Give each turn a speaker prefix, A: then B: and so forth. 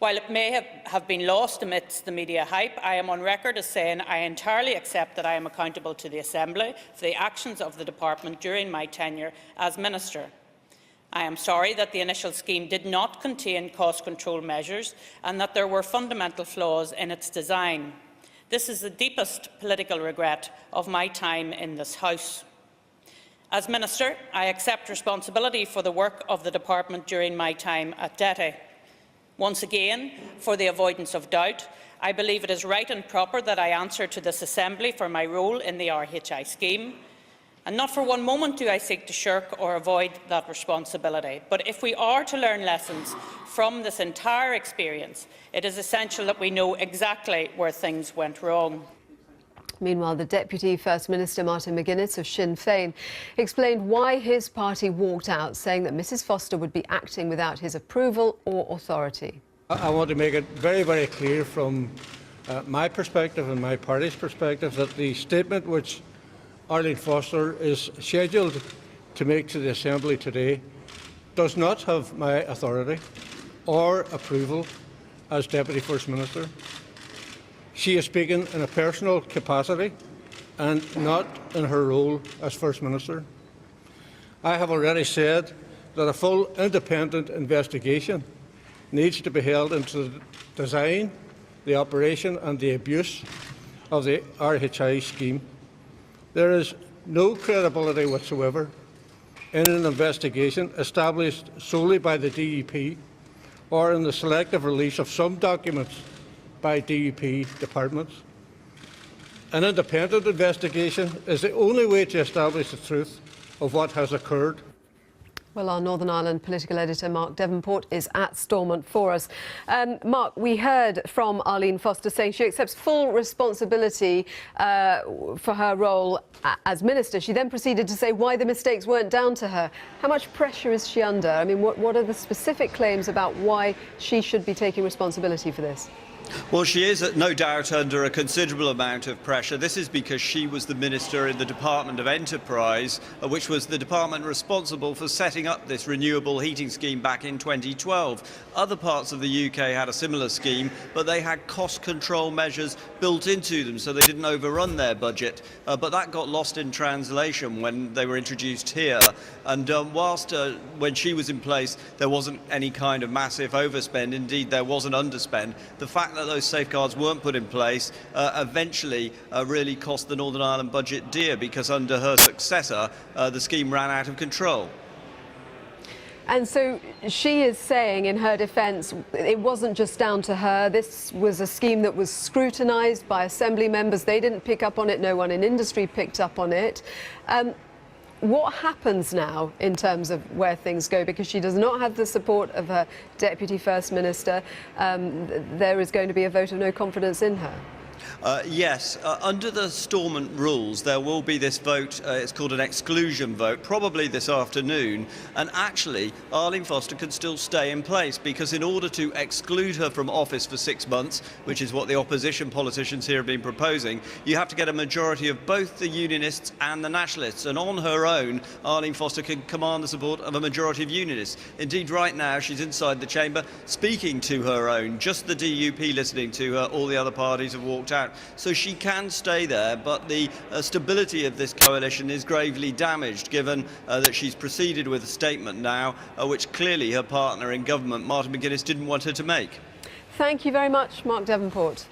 A: While it may have been lost amidst the media hype, I am on record as saying I entirely accept that I am accountable to the Assembly for the actions of the Department during my tenure as Minister. I am sorry that the initial scheme did not contain cost control measures and that there were fundamental flaws in its design. This is the deepest political regret of my time in this House. As Minister, I accept responsibility for the work of the Department during my time at DETI. Once again, for the avoidance of doubt, I believe it is right and proper that I answer to this Assembly for my role in the RHI scheme. And not for one moment do I seek to shirk or avoid that responsibility. But if we are to learn lessons from this entire experience, it is essential that we know exactly where things went wrong.
B: Meanwhile, the Deputy First Minister, Martin McGuinness of Sinn Féin, explained why his party walked out, saying that Mrs Foster would be acting without his approval or authority.
C: I want to make it very, very clear from my perspective and my party's perspective that the statement which Arlene Foster is scheduled to make to the Assembly today does not have my authority or approval as Deputy First Minister. She is speaking in a personal capacity and not in her role as First Minister. I have already said that a full independent investigation needs to be held into the design, the operation and the abuse of the RHI scheme. There is no credibility whatsoever in an investigation established solely by the DUP or in the selective release of some documents by DUP departments. An independent investigation is the only way to establish the truth of what has occurred.
B: Well, our Northern Ireland political editor, Mark Devonport, is at Stormont for us. Mark, we heard from Arlene Foster saying she accepts full responsibility for her role as Minister. She then proceeded to say why the mistakes weren't down to her. How much pressure is she under? I mean, what are the specific claims about why she should be taking responsibility for this?
D: Well, she is no doubt under a considerable amount of pressure. This is because she was the Minister in the Department of Enterprise, which was the department responsible for setting up this renewable heating scheme back in 2012. Other parts of the UK had a similar scheme, but they had cost control measures built into them so they didn't overrun their budget. But that got lost in translation when they were introduced here. And whilst when she was in place there wasn't any kind of massive overspend, indeed there was an underspend, the fact that those safeguards weren't put in place eventually really cost the Northern Ireland budget dear, because under her successor the scheme ran out of control.
B: And so she is saying in her defence it wasn't just down to her. This was a scheme that was scrutinised by Assembly members. They didn't pick up on it. No one in industry picked up on it. What happens now in terms of where things go? Because she does not have the support of her Deputy First Minister. There is going to be a vote of no confidence in her.
D: Yes, under the Stormont rules there will be this vote, it's called an exclusion vote, probably this afternoon, and actually Arlene Foster can still stay in place, because in order to exclude her from office for 6 months, which is what the opposition politicians here have been proposing, you have to get a majority of both the Unionists and the Nationalists, and on her own Arlene Foster can command the support of a majority of Unionists. Indeed, right now she's inside the chamber speaking to her own, just the DUP listening to her, all the other parties have walked out. So she can stay there, but the stability of this coalition is gravely damaged, given that she's proceeded with a statement now which clearly her partner in government, Martin McGuinness, didn't want her to make.
B: Thank you very much, Mark Devonport.